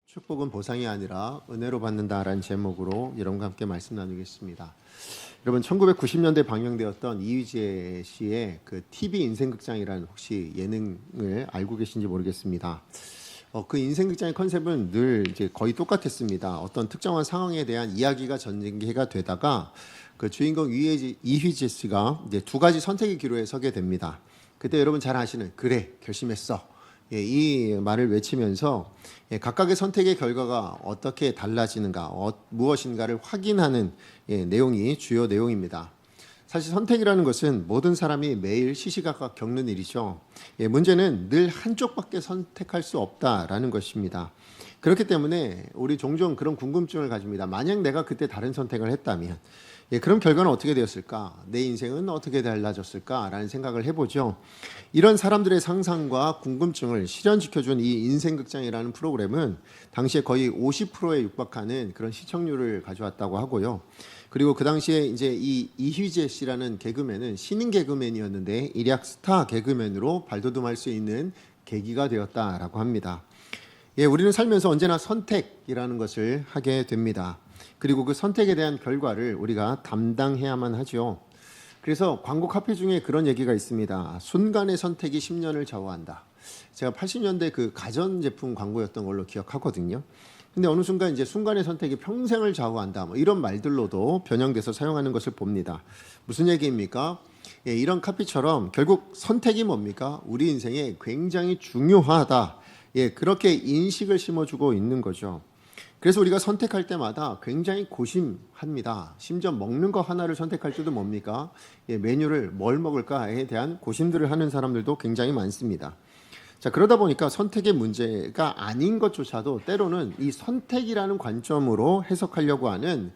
축복은 보상이 아니라 은혜로 받는다라는 제목으로 여러분과 함께 말씀 나누겠습니다. 여러분 1990년대 방영되었던 이휘재 씨의 그 TV 인생극장이라는 혹시 예능을 알고 계신지 모르겠습니다. 그 인생극장의 컨셉은 늘 이제 거의 똑같았습니다. 어떤 특정한 상황에 대한 이야기가 전개가 되다가 그 주인공 이휘재 씨가 이제 두 가지 선택의 기로에 서게 됩니다. 그때 여러분 잘 아시는 그래 결심했어. 이 말을 외치면서 각각의 선택의 결과가 어떻게 달라지는가, 무엇인가를 확인하는 내용이 주요 내용입니다. 사실 선택이라는 것은 모든 사람이 매일 시시각각 겪는 일이죠. 문제는 늘 한쪽밖에 선택할 수 없다라는 것입니다. 그렇기 때문에 우리 종종 그런 궁금증을 가집니다. 만약 내가 그때 다른 선택을 했다면 그럼 결과는 어떻게 되었을까? 내 인생은 어떻게 달라졌을까? 라는 생각을 해보죠. 이런 사람들의 상상과 궁금증을 실현시켜준 이 인생극장이라는 프로그램은 당시에 거의 50%에 육박하는 그런 시청률을 가져왔다고 하고요. 그리고 그 당시에 이제 이 이휘재 씨라는 개그맨은 신인 개그맨이었는데 일약 스타 개그맨으로 발돋움할 수 있는 계기가 되었다라고 합니다. 우리는 살면서 언제나 선택이라는 것을 하게 됩니다. 그리고 그 선택에 대한 결과를 우리가 담당해야만 하죠. 그래서 광고 카페 중에 그런 얘기가 있습니다. 순간의 선택이 10년을 좌우한다. 제가 80년대 그 가전제품 광고였던 걸로 기억하거든요. 근데 어느 순간 이제 순간의 선택이 평생을 좌우한다. 뭐 이런 말들로도 변형돼서 사용하는 것을 봅니다. 무슨 얘기입니까? 이런 카피처럼 결국 선택이 뭡니까? 우리 인생에 굉장히 중요하다. 그렇게 인식을 심어주고 있는 거죠. 그래서 우리가 선택할 때마다 굉장히 고심합니다. 심지어 먹는 거 하나를 선택할 때도 뭡니까? 메뉴를 뭘 먹을까에 대한 고심들을 하는 사람들도 굉장히 많습니다. 자, 그러다 보니까 선택의 문제가 아닌 것조차도 때로는 이 선택이라는 관점으로 해석하려고 하는,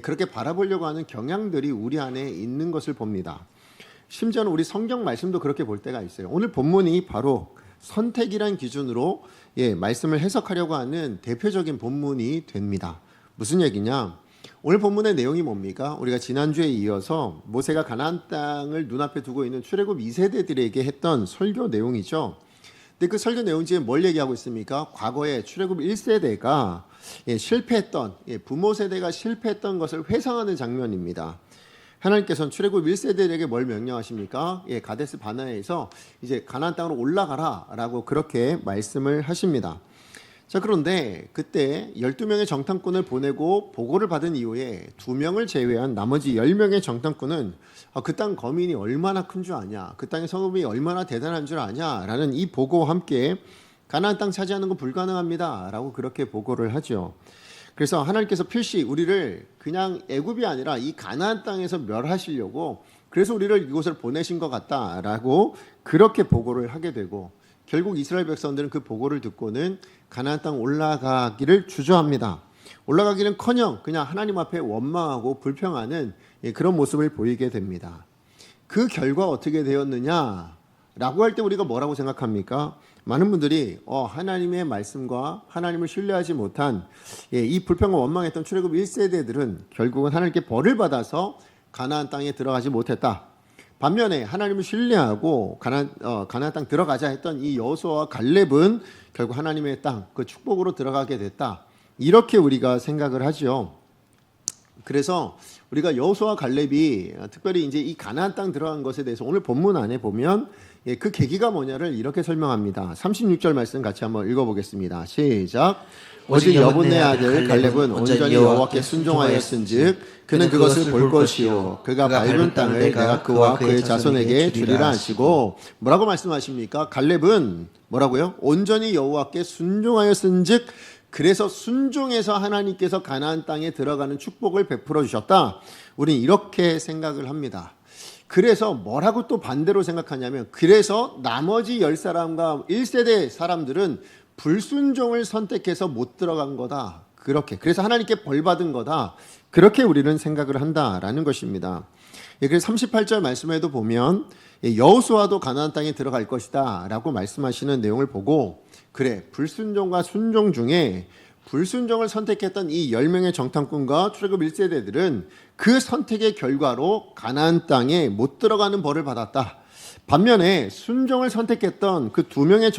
그렇게 바라보려고 하는 경향들이 우리 안에 있는 것을 봅니다. 심지어는 우리 성경 말씀도 그렇게 볼 때가 있어요. 오늘 본문이 바로 선택이란 기준으로 말씀을 해석하려고 하는 대표적인 본문이 됩니다. 무슨 얘기냐? 오늘 본문의 내용이 뭡니까? 우리가 지난주에 이어서 모세가 가나안 땅을 눈앞에 두고 있는 출애굽 2세대들에게 했던 설교 내용이죠. 근데 그 설교 내용 중에 뭘 얘기하고 있습니까? 과거에 출애굽 1세대가 실패했던, 부모 세대가 실패했던 것을 회상하는 장면입니다. 하나님께서는 출애굽 1세대에게 뭘 명령하십니까? 가데스 바네아에서 이제 가나안 땅으로 올라가라라고 그렇게 말씀을 하십니다. 자, 그런데 그때 12명의 정탐꾼을 보내고 보고를 받은 이후에 2명을 제외한 나머지 10명의 정탐꾼은 그 땅 거민이 얼마나 큰 줄 아냐? 그 땅의 성읍이 얼마나 대단한 줄 아냐? 라는 이 보고와 함께 가나안 땅 차지하는 건 불가능합니다. 라고 그렇게 보고를 하죠. 그래서 하나님께서 필시 우리를 그냥 애굽이 아니라 이 가나안 땅에서 멸하시려고 그래서 우리를 이곳을 보내신 것 같다라고 그렇게 보고를 하게 되고 결국 이스라엘 백성들은 그 보고를 듣고는 가나안 땅 올라가기를 주저합니다. 올라가기는커녕 그냥 하나님 앞에 원망하고 불평하는 그런 모습을 보이게 됩니다. 그 결과 어떻게 되었느냐라고 할 때 우리가 뭐라고 생각합니까? 많은 분들이 하나님의 말씀과 하나님을 신뢰하지 못한 이 불평과 원망했던 출애굽 1세대들은 결국은 하나님께 벌을 받아서 가나안 땅에 들어가지 못했다. 반면에 하나님을 신뢰하고 가나안 땅 들어가자 했던 이 여호수아와 갈렙은 결국 하나님의 땅, 그 축복으로 들어가게 됐다. 이렇게 우리가 생각을 하죠. 그래서 우리가 여호수아와 갈렙이 특별히 이제 이 가나안 땅 들어간 것에 대해서 오늘 본문 안에 보면 그 계기가 뭐냐를 이렇게 설명합니다. 36절 말씀 같이 한번 읽어보겠습니다. 시작. 오직 여분네 아들 갈렙은 온전히 여호와께 순종하였은즉 그는 그것을 볼 것이요 그가 밟은 땅을 내가 그와 그의 자손에게 주리라 하시고 뭐라고 말씀하십니까? 갈렙은 뭐라고요? 온전히 여호와께 순종하였은즉 그래서 순종해서 하나님께서 가나안 땅에 들어가는 축복을 베풀어 주셨다. 우리는 이렇게 생각을 합니다. 그래서 뭐라고 또 반대로 생각하냐면 그래서 나머지 10사람과 1세대 사람들은 불순종을 선택해서 못 들어간 거다. 그래서 하나님께 벌 받은 거다. 그렇게 우리는 생각을 한다라는 것입니다. 그래서 38절 말씀에도 보면 여호수아도 가나안 땅에 들어갈 것이다 라고 말씀하시는 내용을 보고 그래 불순종과 순종 중에 불순종을 선택했던 이 10명의 정탐꾼과 출애굽 1세대들은 그 선택의 결과로 가나안 땅에 못 들어가는 벌을 받았다. 반면에 순종을 선택했던 그 2명의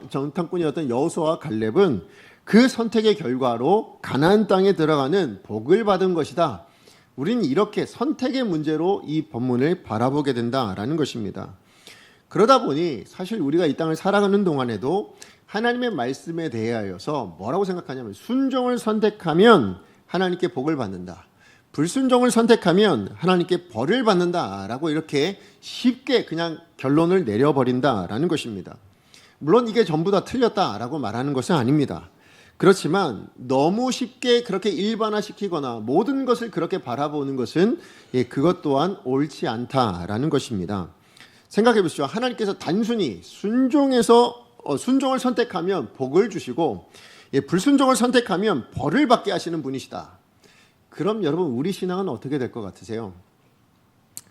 정탐꾼이었던 여호수아와 갈렙은 그 선택의 결과로 가나안 땅에 들어가는 복을 받은 것이다. 우리는 이렇게 선택의 문제로 이 본문을 바라보게 된다라는 것입니다. 그러다 보니 사실 우리가 이 땅을 살아가는 동안에도 하나님의 말씀에 대하여서 뭐라고 생각하냐면 순종을 선택하면 하나님께 복을 받는다. 불순종을 선택하면 하나님께 벌을 받는다라고 이렇게 쉽게 그냥 결론을 내려버린다라는 것입니다. 물론 이게 전부 다 틀렸다라고 말하는 것은 아닙니다. 그렇지만 너무 쉽게 그렇게 일반화시키거나 모든 것을 그렇게 바라보는 것은 그것 또한 옳지 않다라는 것입니다. 생각해 보시죠. 하나님께서 단순히 순종을 선택하면 복을 주시고 불순종을 선택하면 벌을 받게 하시는 분이시다. 그럼 여러분 우리 신앙은 어떻게 될 것 같으세요?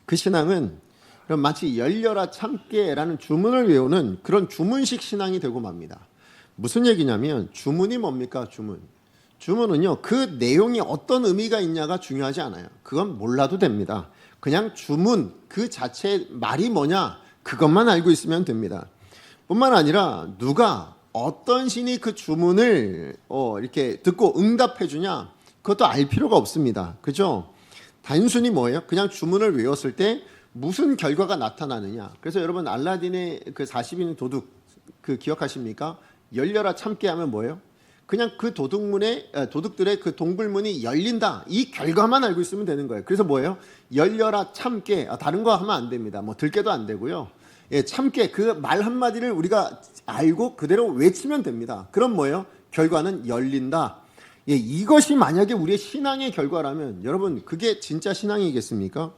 그 신앙은 그럼 마치 열려라 참깨라는 주문을 외우는 그런 주문식 신앙이 되고 맙니다. 무슨 얘기냐면 주문이 뭡니까? 주문은요 그 내용이 어떤 의미가 있냐가 중요하지 않아요. 그건 몰라도 됩니다. 그냥 주문 그 자체의 말이 뭐냐 그것만 알고 있으면 됩니다. 뿐만 아니라 누가 어떤 신이 그 주문을 이렇게 듣고 응답해 주냐 그것도 알 필요가 없습니다. 그죠? 단순히 뭐예요? 그냥 주문을 외웠을 때 무슨 결과가 나타나느냐. 그래서 여러분 알라딘의 그 40인 도둑 그 기억하십니까? 열려라 참깨 하면 뭐예요? 그냥 그 도둑들의 그 동굴문이 열린다. 이 결과만 알고 있으면 되는 거예요. 그래서 뭐예요? 열려라 참깨. 다른 거 하면 안 됩니다. 뭐 들깨도 안 되고요. 참깨 그 말 한마디를 우리가 알고 그대로 외치면 됩니다. 그럼 뭐예요? 결과는 열린다. 이것이 만약에 우리의 신앙의 결과라면 여러분 그게 진짜 신앙이겠습니까?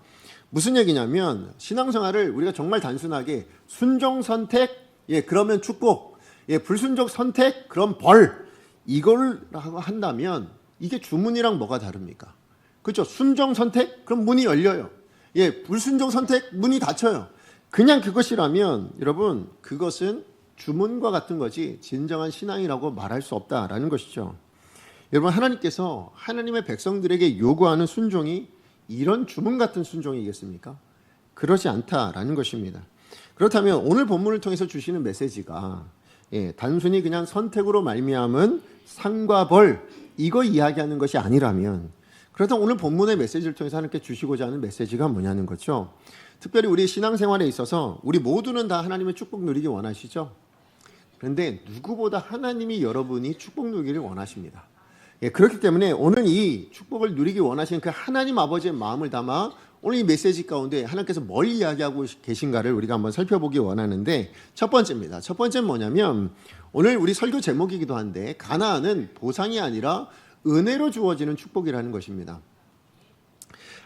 무슨 얘기냐면 신앙생활을 우리가 정말 단순하게 순종 선택 그러면 축복 불순종 선택 그럼 벌 이걸 한다면 이게 주문이랑 뭐가 다릅니까? 그렇죠? 순종 선택 그럼 문이 열려요. 불순종 선택 문이 닫혀요. 그냥 그것이라면 여러분 그것은 주문과 같은 거지 진정한 신앙이라고 말할 수 없다라는 것이죠. 여러분 하나님께서 하나님의 백성들에게 요구하는 순종이 이런 주문 같은 순종이겠습니까? 그러지 않다라는 것입니다. 그렇다면 오늘 본문을 통해서 주시는 메시지가 단순히 그냥 선택으로 말미암은 상과 벌 이거 이야기하는 것이 아니라면 그렇다면 오늘 본문의 메시지를 통해서 하나님께 주시고자 하는 메시지가 뭐냐는 거죠. 특별히 우리 신앙생활에 있어서 우리 모두는 다 하나님의 축복 누리기 원하시죠. 그런데 누구보다 하나님이 여러분이 축복 누리기를 원하십니다. 그렇기 때문에 오늘 이 축복을 누리기 원하시는 그 하나님 아버지의 마음을 담아 오늘 이 메시지 가운데 하나님께서 뭘 이야기하고 계신가를 우리가 한번 살펴보기 원하는데 첫 번째입니다. 첫 번째는 뭐냐면 오늘 우리 설교 제목이기도 한데 가나안은 보상이 아니라 은혜로 주어지는 축복이라는 것입니다.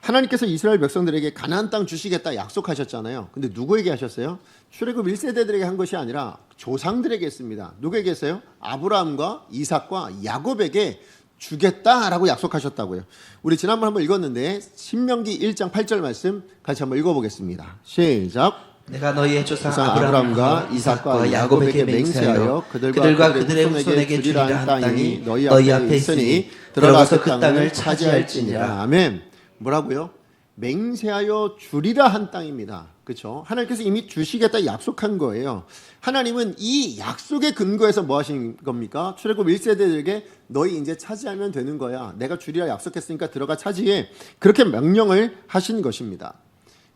하나님께서 이스라엘 백성들에게 가나안 땅 주시겠다 약속하셨잖아요. 근데 누구에게 하셨어요? 출애굽 1세대들에게 한 것이 아니라 조상들에게 했습니다. 누구에게 했어요? 아브라함과 이삭과 야곱에게 주겠다라고 약속하셨다고요. 우리 지난번 한번 읽었는데 신명기 1장 8절 말씀 같이 한번 읽어보겠습니다. 시작. 내가 너희의 조상 아브라함과 이삭과 야곱에게 맹세하여 그들과 그들의 후손에게 주리라 한 땅이 너희 앞에 있으니 들어가서 그 땅을 차지할지니라. 아멘. 뭐라고요? 맹세하여 주리라 한 땅입니다. 그렇죠? 하나님께서 이미 주시겠다 약속한 거예요. 하나님은 이 약속의 근거에서 뭐 하신 겁니까? 출애굽 1세대들에게 너희 이제 차지하면 되는 거야. 내가 주리라 약속했으니까 들어가 차지해. 그렇게 명령을 하신 것입니다.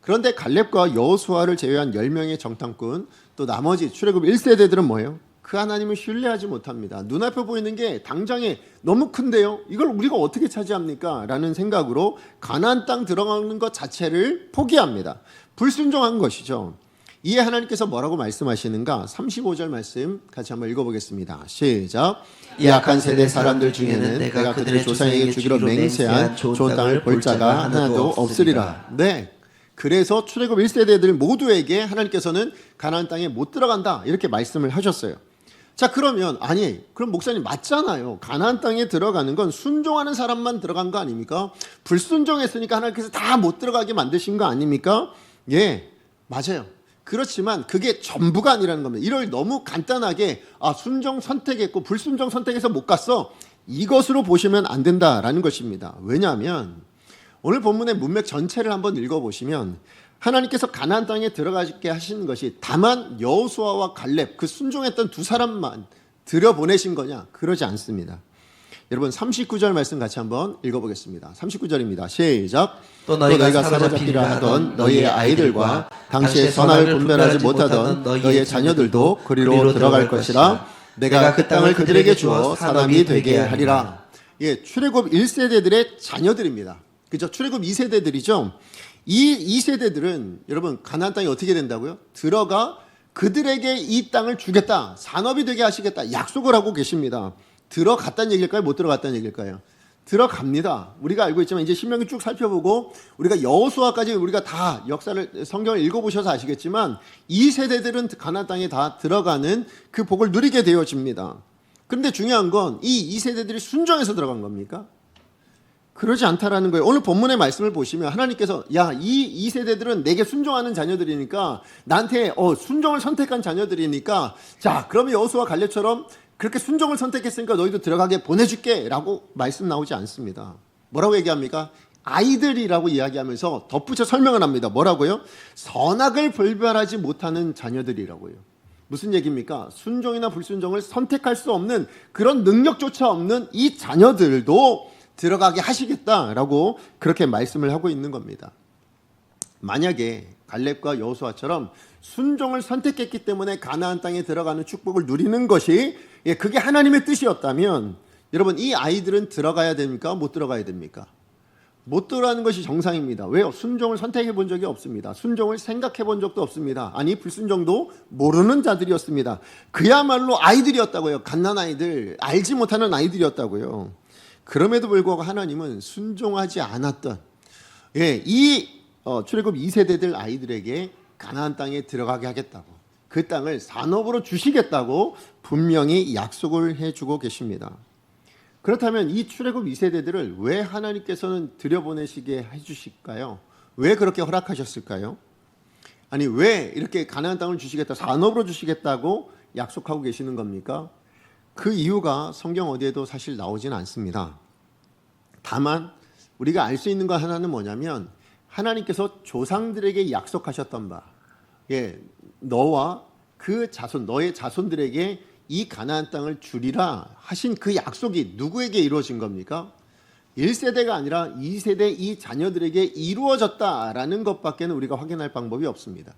그런데 갈렙과 여호수아를 제외한 10명의 정탐꾼 또 나머지 출애굽 1세대들은 뭐예요? 그 하나님을 신뢰하지 못합니다. 눈앞에 보이는 게 당장에 너무 큰데요. 이걸 우리가 어떻게 차지합니까? 라는 생각으로 가나안 땅 들어가는 것 자체를 포기합니다. 불순종한 것이죠. 이에 하나님께서 뭐라고 말씀하시는가? 35절 말씀 같이 한번 읽어보겠습니다. 시작. 이 악한 세대 사람들 중에는 내가 그들의 조상에게 주기로 맹세한 좋은 땅을 볼 자가 하나도 없으리라. 네. 그래서 출애굽 1세대들 모두에게 하나님께서는 가나안 땅에 못 들어간다 이렇게 말씀을 하셨어요. 자 그러면 그럼 목사님 맞잖아요. 가나안 땅에 들어가는 건 순종하는 사람만 들어간 거 아닙니까? 불순종했으니까 하나님께서 다 못 들어가게 만드신 거 아닙니까? 맞아요. 그렇지만 그게 전부가 아니라는 겁니다. 이걸 너무 간단하게 순종 선택했고 불순종 선택해서 못 갔어 이것으로 보시면 안 된다라는 것입니다. 왜냐하면 오늘 본문의 문맥 전체를 한번 읽어보시면 하나님께서 가나안 땅에 들어가게 하신 것이 다만 여호수아와 갈렙 그 순종했던 두 사람만 들여보내신 거냐? 그러지 않습니다. 여러분 39절 말씀 같이 한번 읽어보겠습니다. 39절입니다. 시작. 또 너희가 사로잡히려 하던 너희의 아이들과 당시에 선악을 분별하지 못하던 너희의 자녀들도 그리로 들어갈 것이라. 내가 그 땅을 그들에게 주어 사람이 되게 하리라. 예, 출애굽 1세대들의 자녀들입니다. 그죠? 출애굽 2세대들이죠. 이 2세대들은 여러분 가나안 땅이 어떻게 된다고요? 들어가 그들에게 이 땅을 주겠다. 산업이 되게 하시겠다. 약속을 하고 계십니다. 들어갔다는 얘기일까요? 못 들어갔다는 얘기일까요? 들어갑니다. 우리가 알고 있지만 이제 신명기 쭉 살펴보고 우리가 여호수아까지 우리가 다 역사를 성경을 읽어보셔서 아시겠지만 이 세대들은 가나안 땅에 다 들어가는 그 복을 누리게 되어집니다. 그런데 중요한 건 이 2세대들이 순종해서 들어간 겁니까? 그러지 않다라는 거예요. 오늘 본문의 말씀을 보시면 하나님께서 이 2세대들은 내게 순종하는 자녀들이니까 나한테 순종을 선택한 자녀들이니까 자 그러면 여호수아 갈렙처럼 그렇게 순종을 선택했으니까 너희도 들어가게 보내줄게 라고 말씀 나오지 않습니다. 뭐라고 얘기합니까? 아이들이라고 이야기하면서 덧붙여 설명을 합니다. 뭐라고요? 선악을 분별하지 못하는 자녀들이라고요. 무슨 얘기입니까? 순종이나 불순종을 선택할 수 없는 그런 능력조차 없는 이 자녀들도 들어가게 하시겠다라고 그렇게 말씀을 하고 있는 겁니다. 만약에 갈렙과 여호수아처럼 순종을 선택했기 때문에 가나안 땅에 들어가는 축복을 누리는 것이 그게 하나님의 뜻이었다면 여러분 이 아이들은 들어가야 됩니까? 못 들어가야 됩니까? 못 들어가는 것이 정상입니다. 왜요? 순종을 선택해 본 적이 없습니다. 순종을 생각해 본 적도 없습니다. 아니 불순종도 모르는 자들이었습니다. 그야말로 아이들이었다고요. 갓난 아이들, 알지 못하는 아이들이었다고요. 그럼에도 불구하고 하나님은 순종하지 않았던 이 출애굽 2세대들 아이들에게 가나안 땅에 들어가게 하겠다고 그 땅을 산업으로 주시겠다고 분명히 약속을 해주고 계십니다. 그렇다면 이 출애굽 2세대들을 왜 하나님께서는 들여보내시게 해주실까요? 왜 그렇게 허락하셨을까요? 아니 왜 이렇게 가나안 땅을 주시겠다, 산업으로 주시겠다고 약속하고 계시는 겁니까? 그 이유가 성경 어디에도 사실 나오진 않습니다. 다만 우리가 알 수 있는 거 하나는 뭐냐면 하나님께서 조상들에게 약속하셨던 바 너와 그 자손, 너의 자손들에게 이 가나안 땅을 주리라 하신 그 약속이 누구에게 이루어진 겁니까? 1세대가 아니라 2세대 이 자녀들에게 이루어졌다라는 것밖에는 우리가 확인할 방법이 없습니다.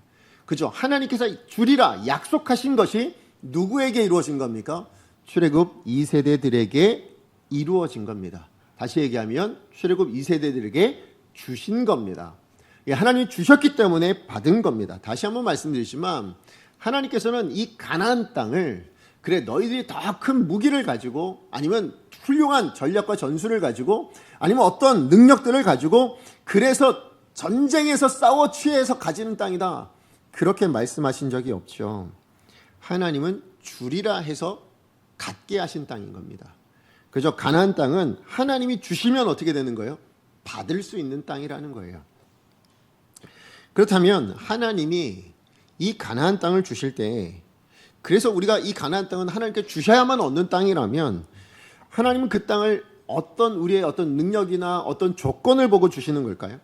그죠? 하나님께서 주리라 약속하신 것이 누구에게 이루어진 겁니까? 출애굽 2세대들에게 이루어진 겁니다. 다시 얘기하면 출애굽 2세대들에게 주신 겁니다. 하나님이 주셨기 때문에 받은 겁니다. 다시 한번 말씀드리지만 하나님께서는 이 가나안 땅을 그래 너희들이 더 큰 무기를 가지고 아니면 훌륭한 전략과 전술을 가지고 아니면 어떤 능력들을 가지고 그래서 전쟁에서 싸워 취해서 가지는 땅이다 그렇게 말씀하신 적이 없죠. 하나님은 주리라 해서 갖게 하신 땅인 겁니다. 그죠? 가나안 땅은 하나님이 주시면 어떻게 되는 거예요? 받을 수 있는 땅이라는 거예요. 그렇다면 하나님이 이 가나안 땅을 주실 때 그래서 우리가 이 가나안 땅은 하나님께 주셔야만 얻는 땅이라면 하나님은 그 땅을 우리의 어떤 능력이나 어떤 조건을 보고 주시는 걸까요?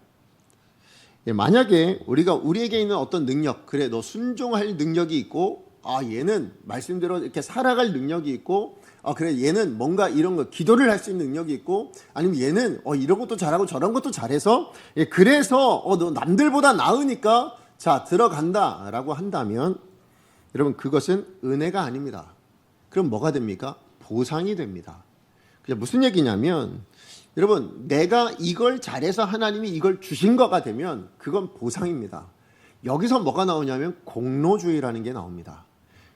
만약에 우리에게 있는 어떤 능력, 그래 너 순종할 능력이 있고 얘는 말씀대로 이렇게 살아갈 능력이 있고 그래 얘는 뭔가 이런 거 기도를 할 수 있는 능력이 있고 아니면 얘는 이런 것도 잘하고 저런 것도 잘해서 그래서 너 남들보다 나으니까 자 들어간다라고 한다면 여러분 그것은 은혜가 아닙니다. 그럼 뭐가 됩니까? 보상이 됩니다. 무슨 얘기냐면 여러분 내가 이걸 잘해서 하나님이 이걸 주신 거가 되면 그건 보상입니다. 여기서 뭐가 나오냐면 공로주의라는 게 나옵니다.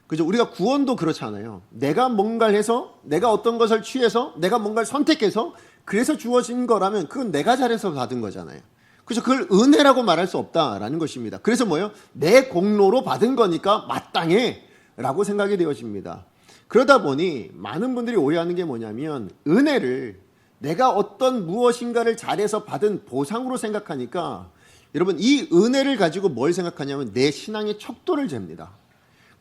그죠? 우리가 구원도 그렇잖아요. 내가 뭔가를 해서 내가 어떤 것을 취해서 내가 뭔가를 선택해서 그래서 주어진 거라면 그건 내가 잘해서 받은 거잖아요. 그래서 그걸 은혜라고 말할 수 없다라는 것입니다. 그래서 뭐예요? 내 공로로 받은 거니까 마땅해 라고 생각이 되어집니다. 그러다 보니 많은 분들이 오해하는 게 뭐냐면 은혜를 내가 어떤 무엇인가를 잘해서 받은 보상으로 생각하니까 여러분 이 은혜를 가지고 뭘 생각하냐면 내 신앙의 척도를 잽니다.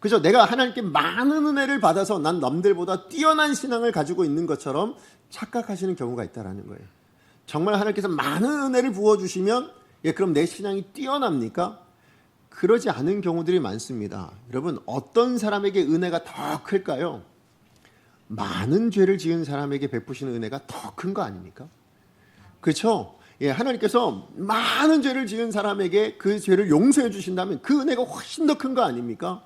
그죠? 내가 하나님께 많은 은혜를 받아서 난 남들보다 뛰어난 신앙을 가지고 있는 것처럼 착각하시는 경우가 있다는 거예요. 정말 하나님께서 많은 은혜를 부어주시면 그럼 내 신앙이 뛰어납니까? 그러지 않은 경우들이 많습니다. 여러분 어떤 사람에게 은혜가 더 클까요? 많은 죄를 지은 사람에게 베푸시는 은혜가 더 큰 거 아닙니까? 그렇죠? 예, 하나님께서 많은 죄를 지은 사람에게 그 죄를 용서해 주신다면 그 은혜가 훨씬 더 큰 거 아닙니까?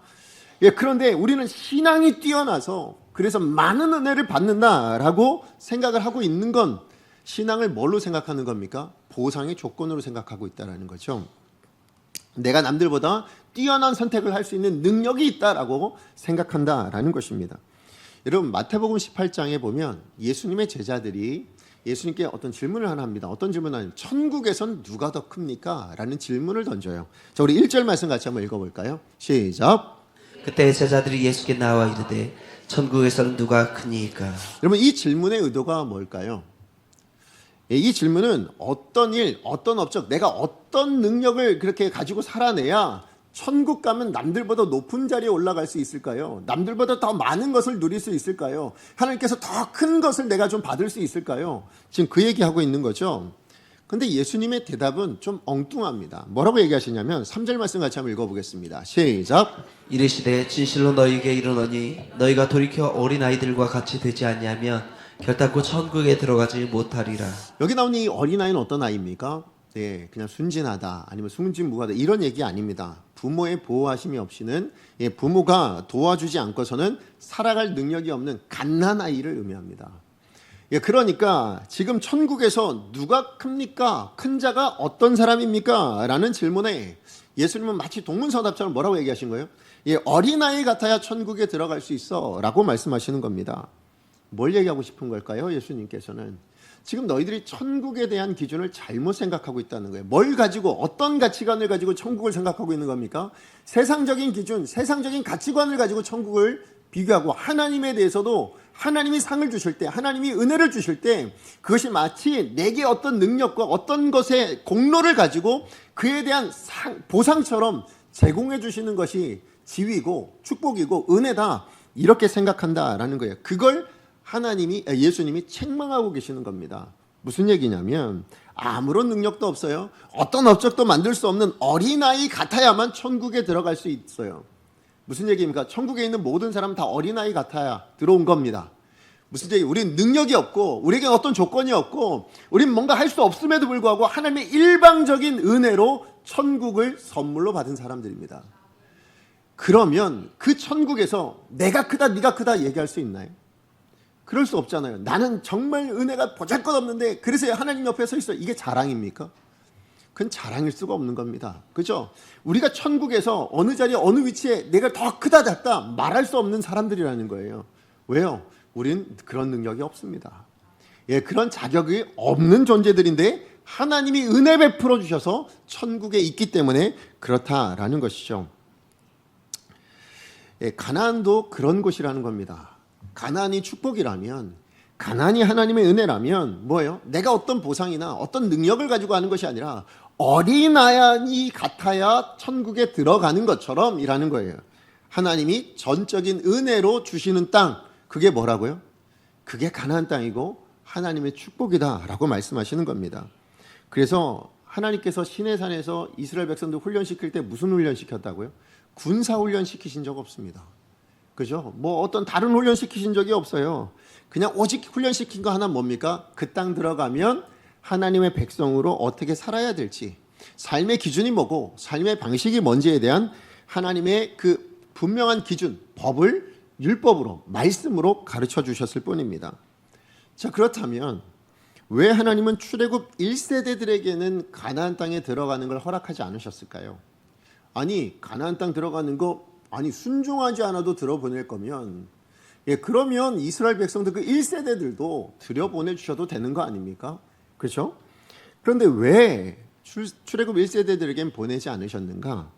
예, 그런데 우리는 신앙이 뛰어나서 그래서 많은 은혜를 받는다라고 생각을 하고 있는 건 신앙을 뭘로 생각하는 겁니까? 보상의 조건으로 생각하고 있다는 거죠. 내가 남들보다 뛰어난 선택을 할 수 있는 능력이 있다라고 생각한다라는 것입니다. 여러분 마태복음 18장에 보면 예수님의 제자들이 예수님께 어떤 질문을 하나 합니다. 어떤 질문을 하냐면 천국에선 누가 더 큽니까? 라는 질문을 던져요. 자, 우리 1절 말씀 같이 한번 읽어볼까요? 시작. 그때 제자들이 예수께 나와 이르되 천국에서는 누가 크니까? 여러분 이 질문의 의도가 뭘까요? 이 질문은 어떤 일, 어떤 업적, 내가 어떤 능력을 그렇게 가지고 살아내야 천국 가면 남들보다 높은 자리에 올라갈 수 있을까요? 남들보다 더 많은 것을 누릴 수 있을까요? 하나님께서 더 큰 것을 내가 좀 받을 수 있을까요? 지금 그 얘기하고 있는 거죠. 근데 예수님의 대답은 좀 엉뚱합니다. 뭐라고 얘기하시냐면 3절 말씀 같이 한번 읽어보겠습니다. 시작. 이르시되 진실로 너희에게 이르노니 너희가 돌이켜 어린아이들과 같이 되지 아니하면 결단코 천국에 들어가지 못하리라. 여기 나오는 이 어린아이는 어떤 아이입니까? 네, 그냥 순진하다 아니면 순진무구하다 이런 얘기 아닙니다. 부모의 보호하심이 없이는 부모가 도와주지 않고서는 살아갈 능력이 없는 갓난아이를 의미합니다. 그러니까 지금 천국에서 누가 큽니까? 큰 자가 어떤 사람입니까? 라는 질문에 예수님은 마치 동문서답처럼 뭐라고 얘기하신 거예요? 어린아이 같아야 천국에 들어갈 수 있어 라고 말씀하시는 겁니다. 뭘 얘기하고 싶은 걸까요? 예수님께서는 지금 너희들이 천국에 대한 기준을 잘못 생각하고 있다는 거예요. 뭘 가지고 어떤 가치관을 가지고 천국을 생각하고 있는 겁니까? 세상적인 기준, 세상적인 가치관을 가지고 천국을 비교하고 하나님에 대해서도 하나님이 상을 주실 때, 하나님이 은혜를 주실 때 그것이 마치 내게 어떤 능력과 어떤 것의 공로를 가지고 그에 대한 보상처럼 제공해 주시는 것이 지위고 축복이고 은혜다 이렇게 생각한다라는 거예요. 그걸 예수님이 책망하고 계시는 겁니다. 무슨 얘기냐면 아무런 능력도 없어요. 어떤 업적도 만들 수 없는 어린아이 같아야만 천국에 들어갈 수 있어요. 무슨 얘기입니까? 천국에 있는 모든 사람은 다 어린아이 같아야 들어온 겁니다. 무슨 얘기? 우리는 능력이 없고 우리에게 어떤 조건이 없고 우리는 뭔가 할 수 없음에도 불구하고 하나님의 일방적인 은혜로 천국을 선물로 받은 사람들입니다. 그러면 그 천국에서 내가 크다 네가 크다 얘기할 수 있나요? 그럴 수 없잖아요. 나는 정말 은혜가 보잘것없는데 그래서 하나님 옆에 서 있어요. 이게 자랑입니까? 그건 자랑일 수가 없는 겁니다. 그죠? 우리가 천국에서 어느 자리에 어느 위치에 내가 더 크다 작다 말할 수 없는 사람들이라는 거예요. 왜요? 우린 그런 능력이 없습니다. 그런 자격이 없는 존재들인데 하나님이 은혜 베풀어 주셔서 천국에 있기 때문에 그렇다라는 것이죠. 가나안도 그런 곳이라는 겁니다. 가나안이 축복이라면, 가나안이 하나님의 은혜라면 뭐예요? 내가 어떤 보상이나 어떤 능력을 가지고 하는 것이 아니라 어린아이 같아야 천국에 들어가는 것처럼 이라는 거예요. 하나님이 전적인 은혜로 주시는 땅, 그게 뭐라고요? 그게 가나안 땅이고 하나님의 축복이다라고 말씀하시는 겁니다. 그래서 하나님께서 시내산에서 이스라엘 백성들 훈련시킬 때 무슨 훈련 시켰다고요? 군사 훈련 시키신 적 없습니다. 그죠? 뭐 어떤 다른 훈련 시키신 적이 없어요. 그냥 오직 훈련 시킨 거 하나 뭡니까? 그 땅 들어가면 하나님의 백성으로 어떻게 살아야 될지, 삶의 기준이 뭐고 삶의 방식이 뭔지에 대한 하나님의 그 분명한 기준, 법을 율법으로, 말씀으로 가르쳐 주셨을 뿐입니다. 자, 그렇다면 왜 하나님은 출애굽 1세대들에게는 가나안 땅에 들어가는 걸 허락하지 않으셨을까요? 아니, 가나안 땅 들어가는 거 순종하지 않아도 들어보낼 거면 그러면 이스라엘 백성들 그 1세대들도 들여보내 주셔도 되는 거 아닙니까? 그렇죠? 그런데 왜 출애굽 1세대들에겐 보내지 않으셨는가?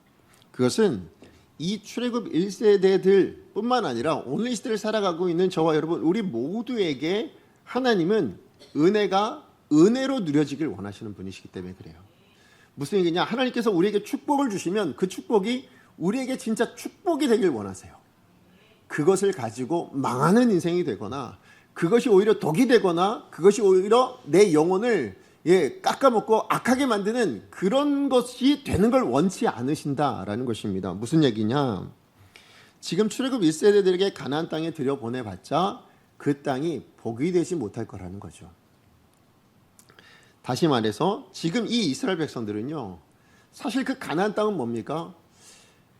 그것은 이 출애굽 1세대들 뿐만 아니라 오늘 이 시대를 살아가고 있는 저와 여러분 우리 모두에게 하나님은 은혜가 은혜로 누려지길 원하시는 분이시기 때문에 그래요. 무슨 얘기냐? 하나님께서 우리에게 축복을 주시면 그 축복이 우리에게 진짜 축복이 되길 원하세요. 그것을 가지고 망하는 인생이 되거나 그것이 오히려 독이 되거나 그것이 오히려 내 영혼을 깎아먹고 악하게 만드는 그런 것이 되는 걸 원치 않으신다라는 것입니다. 무슨 얘기냐? 지금 출애굽 1세대들에게 가나안 땅에 들여보내봤자 그 땅이 복이 되지 못할 거라는 거죠. 다시 말해서 지금 이 이스라엘 백성들은요, 사실 그 가나안 땅은 뭡니까?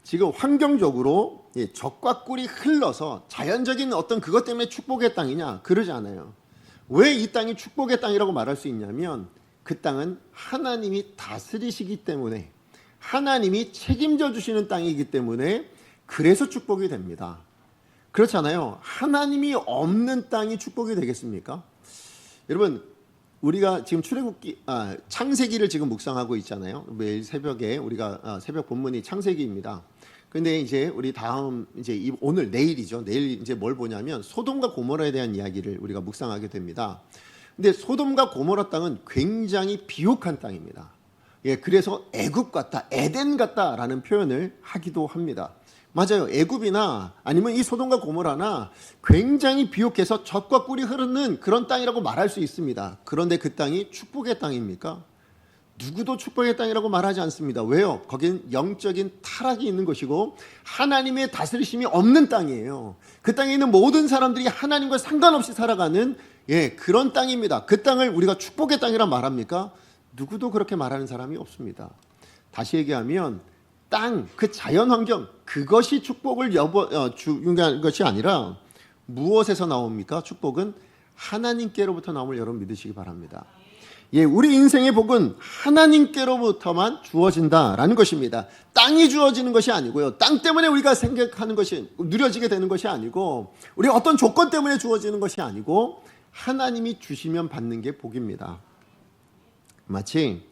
지금 환경적으로 적과 꿀이 흘러서 자연적인 어떤 그것 때문에 축복의 땅이냐? 그러지 않아요. 왜 이 땅이 축복의 땅이라고 말할 수 있냐면 그 땅은 하나님이 다스리시기 때문에, 하나님이 책임져 주시는 땅이기 때문에 그래서 축복이 됩니다. 그렇잖아요. 하나님이 없는 땅이 축복이 되겠습니까? 여러분, 우리가 지금 창세기를 지금 묵상하고 있잖아요. 매일 새벽에 우리가 새벽 본문이 창세기입니다. 근데 이제 우리 다음 이제 오늘 내일이죠. 내일 이제 뭘 보냐면 소돔과 고모라에 대한 이야기를 우리가 묵상하게 됩니다. 근데 소돔과 고모라 땅은 굉장히 비옥한 땅입니다. 예, 그래서 애굽 같다, 에덴 같다라는 표현을 하기도 합니다. 맞아요. 애굽이나 아니면 이 소돔과 고모라나 굉장히 비옥해서 젖과 꿀이 흐르는 그런 땅이라고 말할 수 있습니다. 그런데 그 땅이 축복의 땅입니까? 누구도 축복의 땅이라고 말하지 않습니다. 왜요? 거긴 영적인 타락이 있는 것이고 하나님의 다스리심이 없는 땅이에요. 그 땅에 있는 모든 사람들이 하나님과 상관없이 살아가는 그런 땅입니다. 그 땅을 우리가 축복의 땅이라 말합니까? 누구도 그렇게 말하는 사람이 없습니다. 다시 얘기하면 땅, 그 자연 환경, 그것이 축복을 중요한 것이 아니라 무엇에서 나옵니까? 축복은 하나님께로부터 나옴을 여러분 믿으시기 바랍니다. 예, 우리 인생의 복은 하나님께로부터만 주어진다라는 것입니다. 땅이 주어지는 것이 아니고요. 땅 때문에 우리가 생각하는 것이 누려지게 되는 것이 아니고, 우리 어떤 조건 때문에 주어지는 것이 아니고 하나님이 주시면 받는 게 복입니다. 마치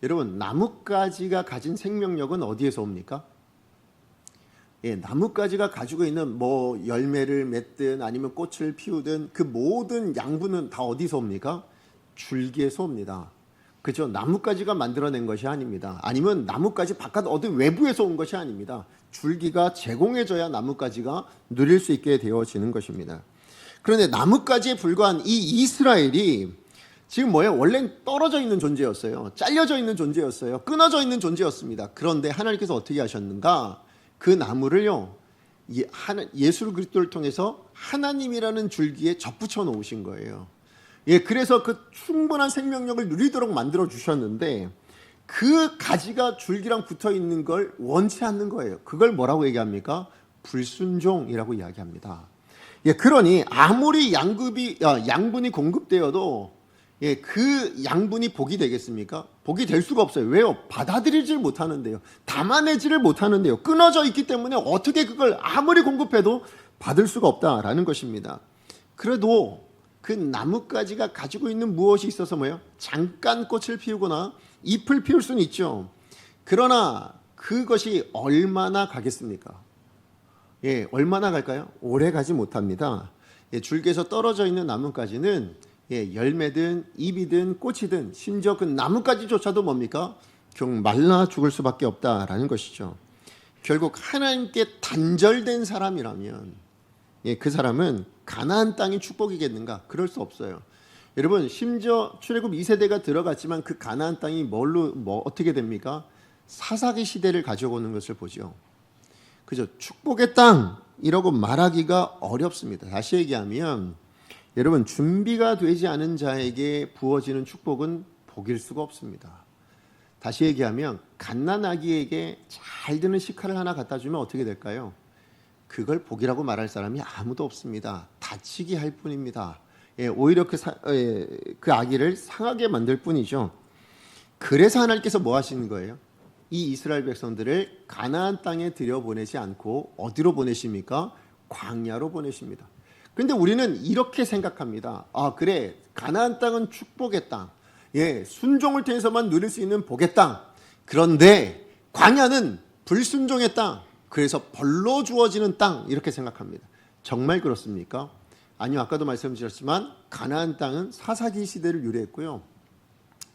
여러분, 나뭇가지가 가진 생명력은 어디에서 옵니까? 예, 나뭇가지가 가지고 있는 뭐 열매를 맺든 아니면 꽃을 피우든 그 모든 양분은 다 어디서 옵니까? 줄기에서 옵니다. 그죠? 나뭇가지가 만들어낸 것이 아닙니다. 아니면 나뭇가지 바깥 어디 외부에서 온 것이 아닙니다. 줄기가 제공해줘야 나뭇가지가 누릴 수 있게 되어지는 것입니다. 그런데 나뭇가지에 불과한 이 이스라엘이 지금 뭐예요? 원래는 떨어져 있는 존재였어요. 잘려져 있는 존재였어요. 끊어져 있는 존재였습니다. 그런데 하나님께서 어떻게 하셨는가? 그 나무를요, 예수 그리스도를 통해서 하나님이라는 줄기에 접붙여 놓으신 거예요. 예, 그래서 그 충분한 생명력을 누리도록 만들어 주셨는데 그 가지가 줄기랑 붙어 있는 걸 원치 않는 거예요. 그걸 뭐라고 얘기합니까? 불순종이라고 이야기합니다. 예, 그러니 아무리 양분이 공급되어도 그 양분이 복이 되겠습니까? 복이 될 수가 없어요. 왜요? 받아들이질 못하는데요. 담아내지를 못하는데요. 끊어져 있기 때문에 어떻게 그걸 아무리 공급해도 받을 수가 없다라는 것입니다. 그래도 그 나뭇가지가 가지고 있는 무엇이 있어서 뭐예요? 잠깐 꽃을 피우거나 잎을 피울 수는 있죠. 그러나 그것이 얼마나 가겠습니까? 예, 얼마나 갈까요? 오래 가지 못합니다. 예, 줄기에서 떨어져 있는 나뭇가지는 열매든 잎이든 꽃이든 심지어 그 나뭇가지조차도 뭡니까? 결국 말라 죽을 수밖에 없다라는 것이죠. 결국 하나님께 단절된 사람이라면 그 사람은 가나안 땅이 축복이겠는가? 그럴 수 없어요. 여러분, 심지어 출애굽 2세대가 들어갔지만 그 가나안 땅이 어떻게 됩니까? 사사기 시대를 가져오는 것을 보죠. 그죠? 축복의 땅이라고 말하기가 어렵습니다. 다시 얘기하면 여러분, 준비가 되지 않은 자에게 부어지는 축복은 복일 수가 없습니다. 다시 얘기하면 갓난아기에게 잘 드는 식칼을 하나 갖다 주면 어떻게 될까요? 그걸 복이라고 말할 사람이 아무도 없습니다. 다치게 할 뿐입니다. 오히려 그 아기를 상하게 만들 뿐이죠. 그래서 하나님께서 뭐 하시는 거예요? 이 이스라엘 백성들을 가나안 땅에 들여보내지 않고 어디로 보내십니까? 광야로 보내십니다. 그런데 우리는 이렇게 생각합니다. 아, 그래, 가나안 땅은 축복의 땅, 순종을 통해서만 누릴 수 있는 복의 땅. 그런데 광야는 불순종의 땅, 그래서 벌로 주어지는 땅, 이렇게 생각합니다. 정말 그렇습니까? 아니요, 아까도 말씀드렸지만 가나안 땅은 사사기 시대를 유래했고요.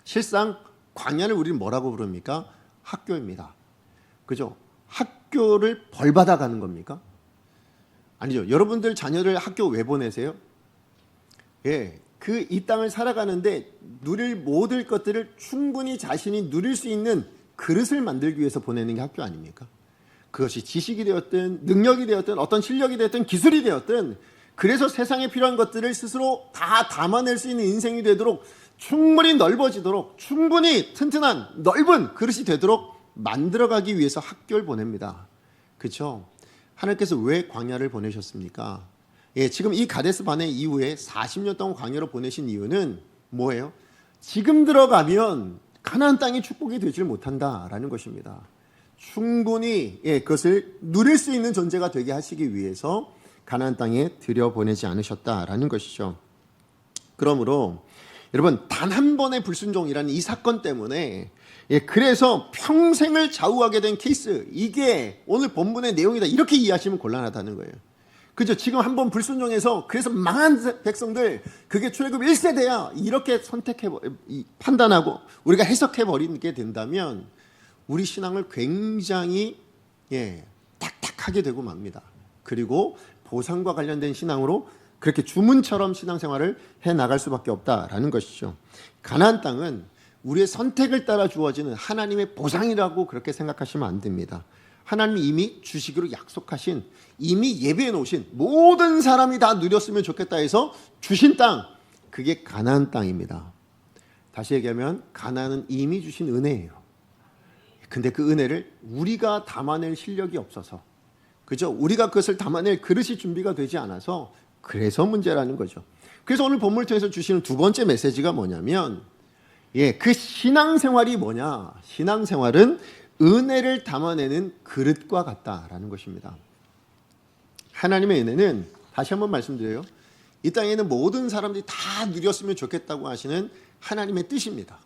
실상 광야를 우리는 뭐라고 부릅니까? 학교입니다. 그죠? 학교를 벌받아 가는 겁니까? 아니죠. 여러분들 자녀를 학교 왜 보내세요? 이 땅을 살아가는데 누릴 모든 것들을 충분히 자신이 누릴 수 있는 그릇을 만들기 위해서 보내는 게 학교 아닙니까? 그것이 지식이 되었든 능력이 되었든 어떤 실력이 되었든 기술이 되었든 그래서 세상에 필요한 것들을 스스로 다 담아낼 수 있는 인생이 되도록, 충분히 넓어지도록, 충분히 튼튼한 넓은 그릇이 되도록 만들어가기 위해서 학교를 보냅니다. 그렇죠? 하나님께서 왜 광야를 보내셨습니까? 지금 이 가데스 바네 이후에 40년 동안 광야로 보내신 이유는 뭐예요? 지금 들어가면 가나안 땅이 축복이 되질 못한다라는 것입니다. 충분히 그것을 누릴 수 있는 존재가 되게 하시기 위해서 가나안 땅에 들여보내지 않으셨다라는 것이죠. 그러므로 여러분, 단 한 번의 불순종이라는 이 사건 때문에 그래서 평생을 좌우하게 된 케이스, 이게 오늘 본문의 내용이다, 이렇게 이해하시면 곤란하다는 거예요. 그죠? 지금 한 번 불순종해서 그래서 망한 백성들, 그게 출애굽 1세대야, 이렇게 판단하고 우리가 해석해버리게 된다면 우리 신앙을 굉장히 딱딱하게 되고 맙니다. 그리고 보상과 관련된 신앙으로 그렇게 주문처럼 신앙생활을 해나갈 수밖에 없다라는 것이죠. 가나안 땅은 우리의 선택을 따라 주어지는 하나님의 보상이라고 그렇게 생각하시면 안 됩니다. 하나님이 이미 주시기로 약속하신, 이미 예비해 놓으신, 모든 사람이 다 누렸으면 좋겠다 해서 주신 땅, 그게 가나안 땅입니다. 다시 얘기하면 가나안은 이미 주신 은혜예요. 근데 그 은혜를 우리가 담아낼 실력이 없어서, 그죠? 우리가 그것을 담아낼 그릇이 준비가 되지 않아서, 그래서 문제라는 거죠. 그래서 오늘 본문을 통해서 주시는 두 번째 메시지가 뭐냐면, 그 신앙생활이 뭐냐? 신앙생활은 은혜를 담아내는 그릇과 같다라는 것입니다. 하나님의 은혜는, 다시 한번 말씀드려요, 이 땅에 있는 모든 사람들이 다 누렸으면 좋겠다고 하시는 하나님의 뜻입니다.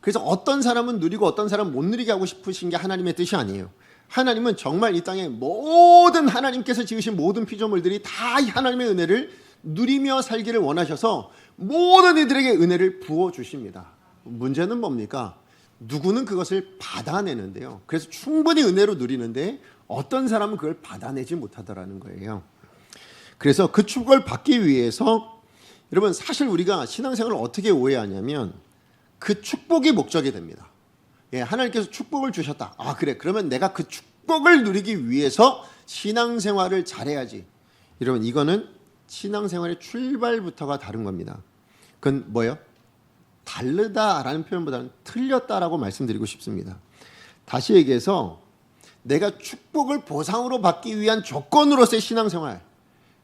그래서 어떤 사람은 누리고 어떤 사람은 못 누리게 하고 싶으신 게 하나님의 뜻이 아니에요. 하나님은 정말 이 땅에 모든, 하나님께서 지으신 모든 피조물들이 다 하나님의 은혜를 누리며 살기를 원하셔서 모든 이들에게 은혜를 부어주십니다. 문제는 뭡니까? 누구는 그것을 받아내는데요, 그래서 충분히 은혜로 누리는데 어떤 사람은 그걸 받아내지 못하더라는 거예요. 그래서 그 축복을 받기 위해서, 여러분, 사실 우리가 신앙생활을 어떻게 오해하냐면 그 축복이 목적이 됩니다. 하나님께서 축복을 주셨다. 아, 그래, 그러면 내가 그 축복을 누리기 위해서 신앙생활을 잘해야지. 여러분, 이거는 신앙생활의 출발부터가 다른 겁니다. 그건 뭐예요? 다르다라는 표현보다는 틀렸다라고 말씀드리고 싶습니다. 다시 얘기해서 내가 축복을 보상으로 받기 위한 조건으로서의 신앙생활,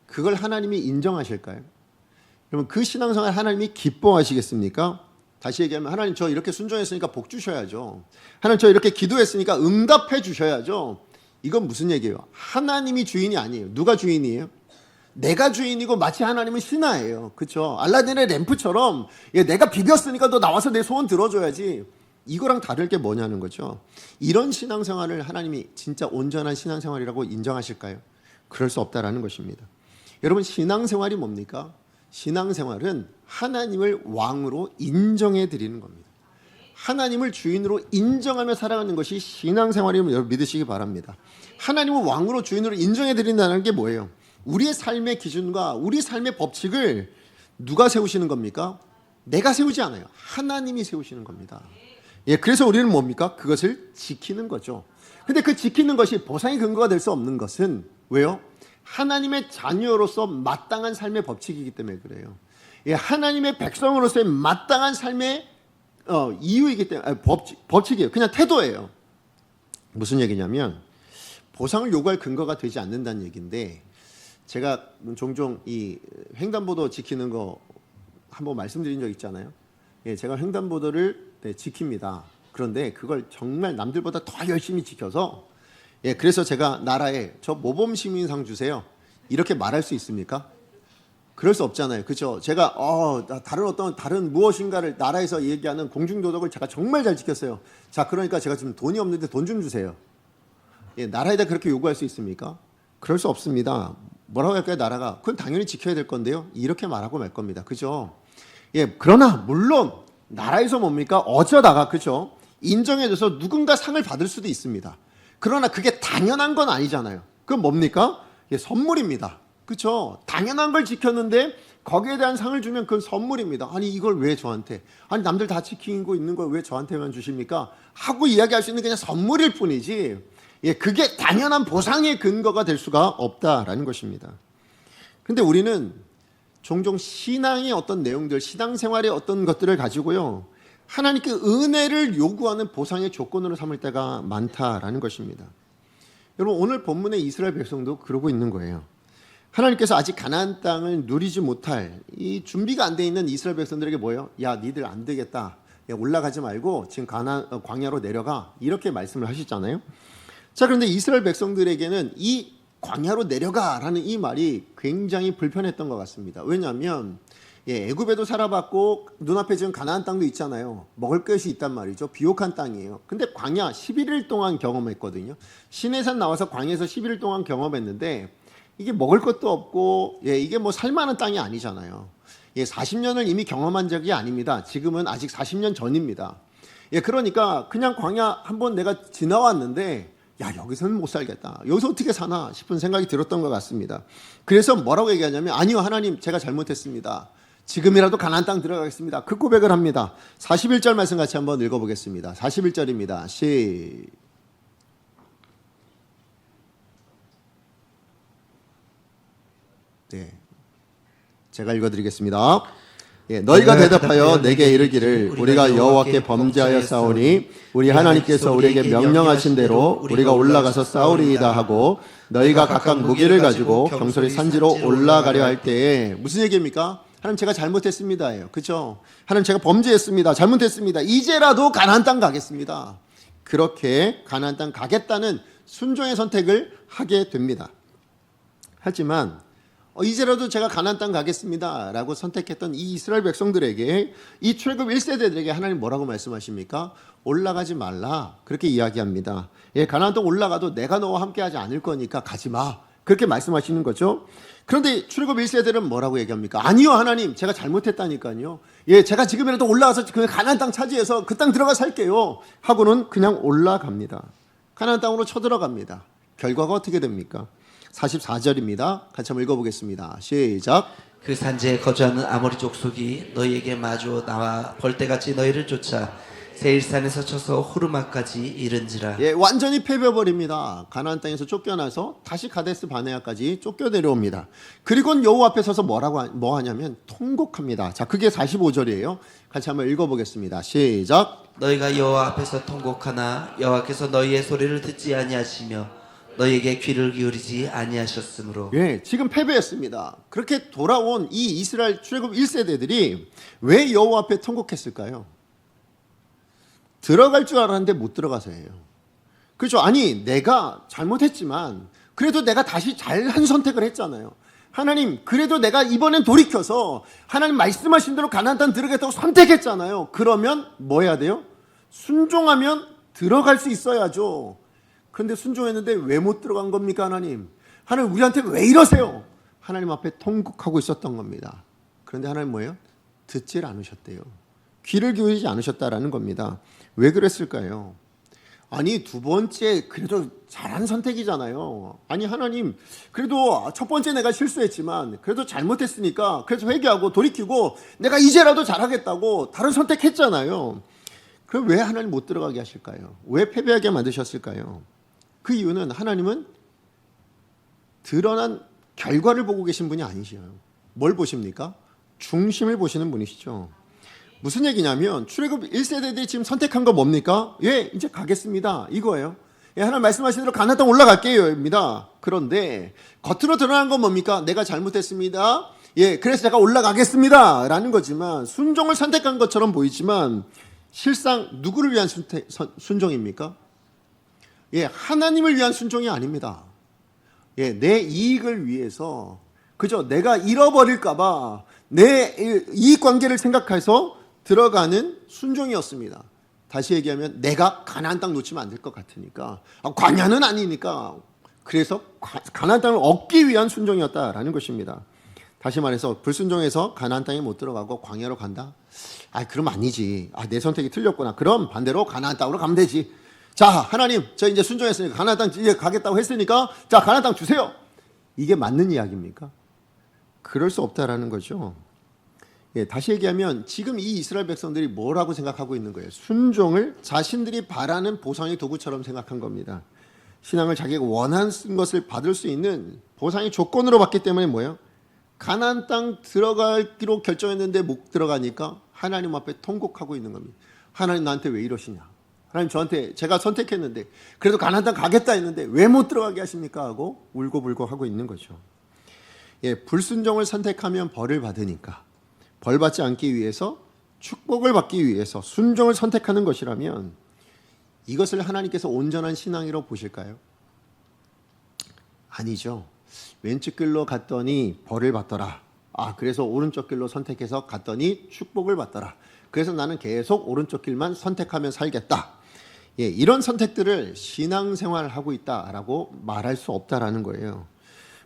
그걸 하나님이 인정하실까요? 그러면 그 신앙생활 하나님이 기뻐하시겠습니까? 다시 얘기하면, 하나님 저 이렇게 순종했으니까 복 주셔야죠. 하나님 저 이렇게 기도했으니까 응답해 주셔야죠. 이건 무슨 얘기예요? 하나님이 주인이 아니에요. 누가 주인이에요? 내가 주인이고, 마치 하나님은 신하예요. 그렇죠? 알라딘의 램프처럼 내가 비볐으니까 너 나와서 내 소원 들어줘야지. 이거랑 다를 게 뭐냐는 거죠. 이런 신앙생활을 하나님이 진짜 온전한 신앙생활이라고 인정하실까요? 그럴 수 없다라는 것입니다. 여러분, 신앙생활이 뭡니까? 신앙생활은 하나님을 왕으로 인정해 드리는 겁니다. 하나님을 주인으로 인정하며 살아가는 것이 신앙생활임을 여러분 믿으시기 바랍니다. 하나님을 왕으로 주인으로 인정해 드린다는 게 뭐예요? 우리의 삶의 기준과 우리 삶의 법칙을 누가 세우시는 겁니까? 내가 세우지 않아요. 하나님이 세우시는 겁니다. 그래서 우리는 뭡니까? 그것을 지키는 거죠. 근데 그 지키는 것이 보상의 근거가 될 수 없는 것은 왜요? 하나님의 자녀로서 마땅한 삶의 법칙이기 때문에 그래요. 하나님의 백성으로서의 마땅한 삶의 이유이기 때문에, 법칙이에요. 그냥 태도예요. 무슨 얘기냐면, 보상을 요구할 근거가 되지 않는다는 얘기인데, 제가 종종 이 횡단보도 지키는 거 한번 말씀드린 적 있잖아요. 제가 횡단보도를 지킵니다. 그런데 그걸 정말 남들보다 더 열심히 지켜서, 그래서 제가 나라에 저 모범 시민상 주세요, 이렇게 말할 수 있습니까? 그럴 수 없잖아요. 그렇죠? 제가 다른 무엇인가를 나라에서 얘기하는 공중도덕을 제가 정말 잘 지켰어요. 자, 그러니까 제가 지금 돈이 없는데 돈 좀 주세요. 나라에다 그렇게 요구할 수 있습니까? 그럴 수 없습니다. 뭐라고 할까요? 나라가 그건 당연히 지켜야 될 건데요, 이렇게 말하고 말 겁니다. 그죠? 그러나 물론 나라에서 뭡니까? 어쩌다가, 그죠, 인정해줘서 누군가 상을 받을 수도 있습니다. 그러나 그게 당연한 건 아니잖아요. 그건 뭡니까? 선물입니다. 그렇죠? 당연한 걸 지켰는데 거기에 대한 상을 주면 그건 선물입니다. 아니, 이걸 왜 저한테, 아니 남들 다 지키고 있는 걸 왜 저한테만 주십니까? 하고 이야기할 수 있는 그냥 선물일 뿐이지, 그게 당연한 보상의 근거가 될 수가 없다라는 것입니다. 근데 우리는 종종 신앙의 어떤 내용들, 신앙생활의 어떤 것들을 가지고요, 하나님께 은혜를 요구하는 보상의 조건으로 삼을 때가 많다라는 것입니다. 여러분, 오늘 본문의 이스라엘 백성도 그러고 있는 거예요. 하나님께서 아직 가나안 땅을 누리지 못할 이 준비가 안 돼 있는 이스라엘 백성들에게 뭐예요? 야, 니들 안 되겠다. 야, 올라가지 말고 지금 광야로 내려가. 이렇게 말씀을 하시잖아요. 자, 그런데 이스라엘 백성들에게는 이 광야로 내려가라는 이 말이 굉장히 불편했던 것 같습니다. 왜냐하면 애굽에도 살아봤고 눈앞에 지금 가나안 땅도 있잖아요. 먹을 것이 있단 말이죠. 비옥한 땅이에요. 근데 광야 11일 동안 경험했거든요. 시내산 나와서 광야에서 11일 동안 경험했는데 이게 먹을 것도 없고 이게 뭐 살만한 땅이 아니잖아요. 40년을 이미 경험한 적이 아닙니다. 지금은 아직 40년 전입니다. 그러니까 그냥 광야 한번 내가 지나왔는데 야, 여기서는 못 살겠다. 여기서 어떻게 사나 싶은 생각이 들었던 것 같습니다. 그래서 뭐라고 얘기하냐면 아니요, 하나님, 제가 잘못했습니다. 지금이라도 가나안 땅 들어가겠습니다. 그 고백을 합니다. 41절 말씀 같이 한번 읽어보겠습니다. 41절입니다. 네, 제가 읽어드리겠습니다. 너희가 대답하여 내게 이르기를 우리가 여호와께 범죄하여 싸우니 우리 하나님께서 우리에게 명령하신 대로 우리가 올라가서 싸우리이다 하고 너희가 각각 무기를 가지고 경솔히 산지로 올라가려 할 때에 무슨 얘기입니까? 하나님, 제가 잘못했습니다예요. 그렇죠? 하나님, 제가 범죄했습니다. 잘못했습니다. 이제라도 가나안 땅 가겠습니다. 그렇게 가나안 땅 가겠다는 순종의 선택을 하게 됩니다. 하지만 이제라도 제가 가나안 땅 가겠습니다 라고 선택했던 이 이스라엘 백성들에게, 이 출애굽 1세대들에게 하나님 뭐라고 말씀하십니까? 올라가지 말라, 그렇게 이야기합니다. 가나안 땅 올라가도 내가 너와 함께하지 않을 거니까 가지 마, 그렇게 말씀하시는 거죠. 그런데 출애굽 1세대는 뭐라고 얘기합니까? 아니요, 하나님, 제가 잘못했다니까요. 제가 지금이라도 올라가서 그 가나안 땅 차지해서 그 땅 들어가 살게요 하고는 그냥 올라갑니다. 가나안 땅으로 쳐들어갑니다. 결과가 어떻게 됩니까? 44절입니다. 같이 한번 읽어보겠습니다. 시작. 그 산지에 거주하는 아모리 족속이 너희에게 마주 나와 벌떼같이 너희를 쫓아 세일산에서 쳐서 호르마까지 이른지라. 완전히 패배버립니다. 가나안 땅에서 쫓겨나서 다시 가데스 바네아까지 쫓겨 내려옵니다. 그리고는 여호와 앞에 서서 뭐 하냐면 통곡합니다. 자, 그게 45절이에요. 같이 한번 읽어보겠습니다. 시작. 너희가 여호와 앞에서 통곡하나 여호와께서 너희의 소리를 듣지 아니하시며 너희에게 귀를 기울이지 아니하셨으므로. 지금 패배했습니다. 그렇게 돌아온 이 이스라엘 출애굽 1세대들이 왜 여호와 앞에 통곡했을까요? 들어갈 줄 알았는데 못 들어가서예요. 그렇죠? 아니, 내가 잘못했지만 그래도 내가 다시 잘한 선택을 했잖아요. 하나님, 그래도 내가 이번엔 돌이켜서 하나님 말씀하신 대로 가나안 땅 들어가겠다고 선택했잖아요. 그러면 뭐 해야 돼요? 순종하면 들어갈 수 있어야죠. 그런데 순종했는데 왜 못 들어간 겁니까? 하나님, 우리한테 왜 이러세요? 하나님 앞에 통곡하고 있었던 겁니다. 그런데 하나님 뭐예요? 듣질 않으셨대요. 귀를 기울이지 않으셨다라는 겁니다. 왜 그랬을까요? 아니, 두 번째 그래도 잘한 선택이잖아요. 아니, 하나님, 그래도 첫 번째 내가 실수했지만 그래도 잘못했으니까 그래서 회개하고 돌이키고 내가 이제라도 잘하겠다고 다른 선택했잖아요. 그럼 왜 하나님 못 들어가게 하실까요? 왜 패배하게 만드셨을까요? 그 이유는 하나님은 드러난 결과를 보고 계신 분이 아니시요. 뭘 보십니까? 중심을 보시는 분이시죠. 무슨 얘기냐면 출애굽 1세대들이 지금 선택한 거 뭡니까? 이제 가겠습니다, 이거예요. 하나님 말씀하신 대로 가나안 땅 올라갈게요입니다. 그런데 겉으로 드러난 건 뭡니까? 내가 잘못했습니다. 그래서 제가 올라가겠습니다 라는 거지만, 순종을 선택한 것처럼 보이지만 실상 누구를 위한 순종입니까? 하나님을 위한 순종이 아닙니다. 내 이익을 위해서, 그죠? 내가 잃어버릴까봐 내 이익관계를 생각해서 들어가는 순종이었습니다. 다시 얘기하면 내가 가나안 땅 놓치면 안 될 것 같으니까, 광야는 아니니까, 그래서 가나안 땅을 얻기 위한 순종이었다라는 것입니다. 다시 말해서 불순종해서 가나안 땅에 못 들어가고 광야로 간다? 그럼 아니지. 내 선택이 틀렸구나. 그럼 반대로 가나안 땅으로 가면 되지. 자, 하나님, 저 이제 순종했으니까 가나안 땅 이제 가겠다고 했으니까 자, 가나안 땅 주세요. 이게 맞는 이야기입니까? 그럴 수 없다라는 거죠. 다시 얘기하면 지금 이 이스라엘 백성들이 뭐라고 생각하고 있는 거예요? 순종을 자신들이 바라는 보상의 도구처럼 생각한 겁니다. 신앙을 자기가 원하는 것을 받을 수 있는 보상의 조건으로 봤기 때문에 뭐예요? 가나안 땅 들어가기로 결정했는데 못 들어가니까 하나님 앞에 통곡하고 있는 겁니다. 하나님 나한테 왜 이러시냐? 하나님 저한테 제가 선택했는데 그래도 가나안 땅 가겠다 했는데 왜 못 들어가게 하십니까? 하고 울고불고 하고 있는 거죠. 예, 불순종을 선택하면 벌을 받으니까 벌 받지 않기 위해서 축복을 받기 위해서 순종을 선택하는 것이라면 이것을 하나님께서 온전한 신앙이라고 보실까요? 아니죠. 왼쪽 길로 갔더니 벌을 받더라. 그래서 오른쪽 길로 선택해서 갔더니 축복을 받더라. 그래서 나는 계속 오른쪽 길만 선택하며 살겠다. 예, 이런 선택들을 신앙생활하고 있다라고 말할 수 없다라는 거예요.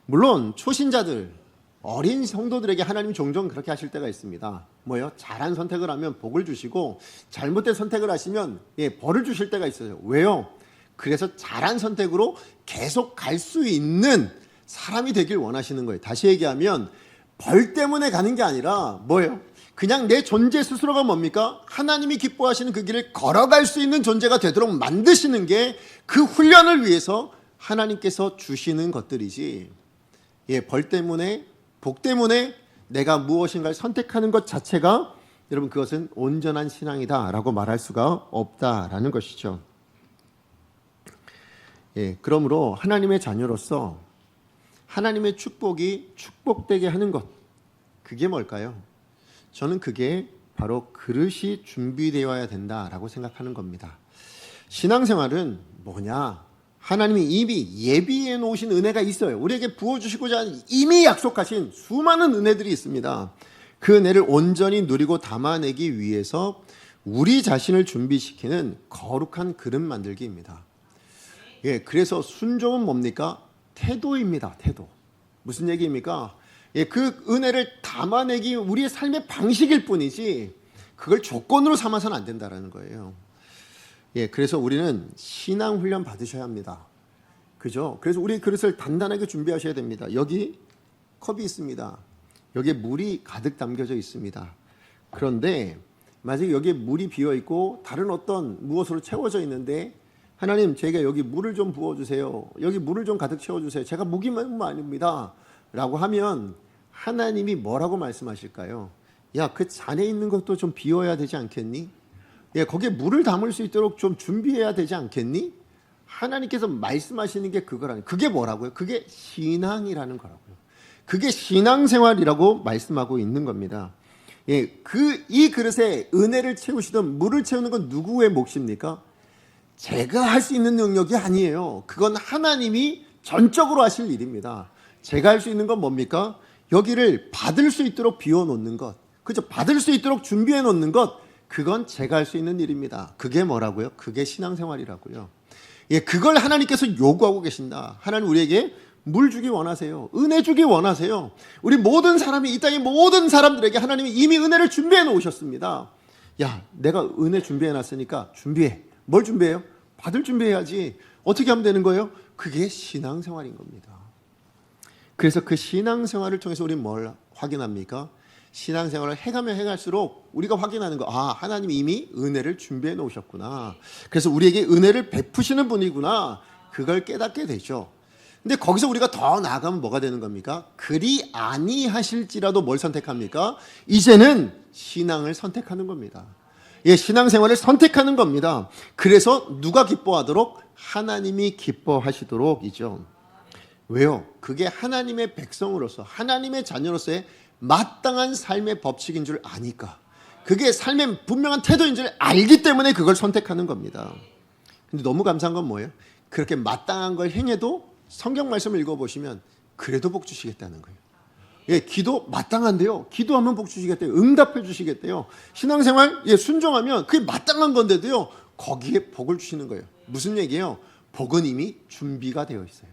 물론 초신자들, 어린 성도들에게 하나님 종종 그렇게 하실 때가 있습니다. 뭐요? 잘한 선택을 하면 복을 주시고 잘못된 선택을 하시면 벌을 주실 때가 있어요. 왜요? 그래서 잘한 선택으로 계속 갈 수 있는 사람이 되길 원하시는 거예요. 다시 얘기하면 벌 때문에 가는 게 아니라 뭐예요? 그냥 내 존재 스스로가 뭡니까? 하나님이 기뻐하시는 그 길을 걸어갈 수 있는 존재가 되도록 만드시는 게 그 훈련을 위해서 하나님께서 주시는 것들이지, 벌 때문에 복 때문에 내가 무엇인가를 선택하는 것 자체가 여러분 그것은 온전한 신앙이다라고 말할 수가 없다라는 것이죠. 그러므로 하나님의 자녀로서 하나님의 축복이 축복되게 하는 것, 그게 뭘까요? 저는 그게 바로 그릇이 준비되어야 된다라고 생각하는 겁니다. 신앙생활은 뭐냐? 하나님이 이미 예비해 놓으신 은혜가 있어요. 우리에게 부어주시고자 이미 약속하신 수많은 은혜들이 있습니다. 그 은혜를 온전히 누리고 담아내기 위해서 우리 자신을 준비시키는 거룩한 그릇 만들기입니다. 그래서 순종은 뭡니까? 태도입니다. 태도. 무슨 얘기입니까? 그 은혜를 담아내기 우리의 삶의 방식일 뿐이지 그걸 조건으로 삼아서는 안 된다는 거예요. 그래서 우리는 신앙 훈련 받으셔야 합니다. 그죠? 그래서 우리 그릇을 단단하게 준비하셔야 됩니다. 여기 컵이 있습니다. 여기에 물이 가득 담겨져 있습니다. 그런데 만약에 여기에 물이 비어 있고 다른 어떤 무엇으로 채워져 있는데 하나님 제가 여기 물을 좀 부어주세요. 여기 물을 좀 가득 채워주세요. 제가 무기만 아닙니다. 라고 하면 하나님이 뭐라고 말씀하실까요? 야, 그 잔에 있는 것도 좀 비워야 되지 않겠니? 거기에 물을 담을 수 있도록 좀 준비해야 되지 않겠니? 하나님께서 말씀하시는 게 그거라는, 그게 뭐라고요? 그게 신앙이라는 거라고요. 그게 신앙생활이라고 말씀하고 있는 겁니다. 이 그릇에 은혜를 채우시든 물을 채우는 건 누구의 몫입니까? 제가 할 수 있는 능력이 아니에요. 그건 하나님이 전적으로 하실 일입니다. 제가 할 수 있는 건 뭡니까? 여기를 받을 수 있도록 비워놓는 것, 그죠? 받을 수 있도록 준비해 놓는 것, 그건 제가 할 수 있는 일입니다. 그게 뭐라고요? 그게 신앙생활이라고요. 그걸 하나님께서 요구하고 계신다. 하나님 우리에게 물 주기 원하세요. 은혜 주기 원하세요. 우리 모든 사람이, 이 땅의 모든 사람들에게 하나님이 이미 은혜를 준비해 놓으셨습니다. 야, 내가 은혜 준비해 놨으니까 준비해. 뭘 준비해요? 받을 준비해야지. 어떻게 하면 되는 거예요? 그게 신앙생활인 겁니다. 그래서 그 신앙생활을 통해서 우리는 뭘 확인합니까? 신앙생활을 해가면 해갈수록 우리가 확인하는 거, 하나님이 이미 은혜를 준비해 놓으셨구나. 그래서 우리에게 은혜를 베푸시는 분이구나. 그걸 깨닫게 되죠. 근데 거기서 우리가 더 나아가면 뭐가 되는 겁니까? 그리 아니하실지라도 뭘 선택합니까? 이제는 신앙을 선택하는 겁니다. 신앙생활을 선택하는 겁니다. 그래서 누가 기뻐하도록? 하나님이 기뻐하시도록이죠. 왜요? 그게 하나님의 백성으로서, 하나님의 자녀로서의 마땅한 삶의 법칙인 줄 아니까, 그게 삶의 분명한 태도인 줄 알기 때문에 그걸 선택하는 겁니다. 근데 너무 감사한 건 뭐예요? 그렇게 마땅한 걸 행해도 성경 말씀을 읽어보시면 그래도 복 주시겠다는 거예요. 기도 마땅한데요, 기도하면 복 주시겠대요. 응답해 주시겠대요. 신앙생활 순종하면 그게 마땅한 건데도요, 거기에 복을 주시는 거예요. 무슨 얘기예요? 복은 이미 준비가 되어 있어요.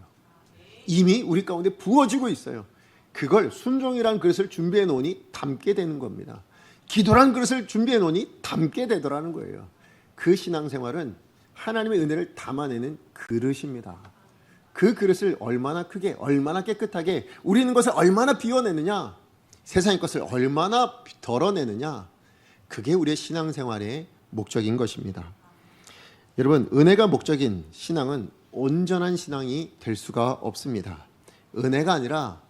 이미 우리 가운데 부어지고 있어요. 그걸 순종이라는 그릇을 준비해 놓으니 담게 되는 겁니다. 기도라는 그릇을 준비해 놓으니 담게 되더라는 거예요. 그 신앙생활은 하나님의 은혜를 담아내는 그릇입니다. 그 그릇을 얼마나 크게, 얼마나 깨끗하게, 우리 있는 것을 얼마나 비워내느냐, 세상의 것을 얼마나 덜어내느냐, 그게 우리의 신앙생활의 목적인 것입니다. 여러분, 은혜가 목적인 신앙은 온전한 신앙이 될 수가 없습니다. 은혜가 아니라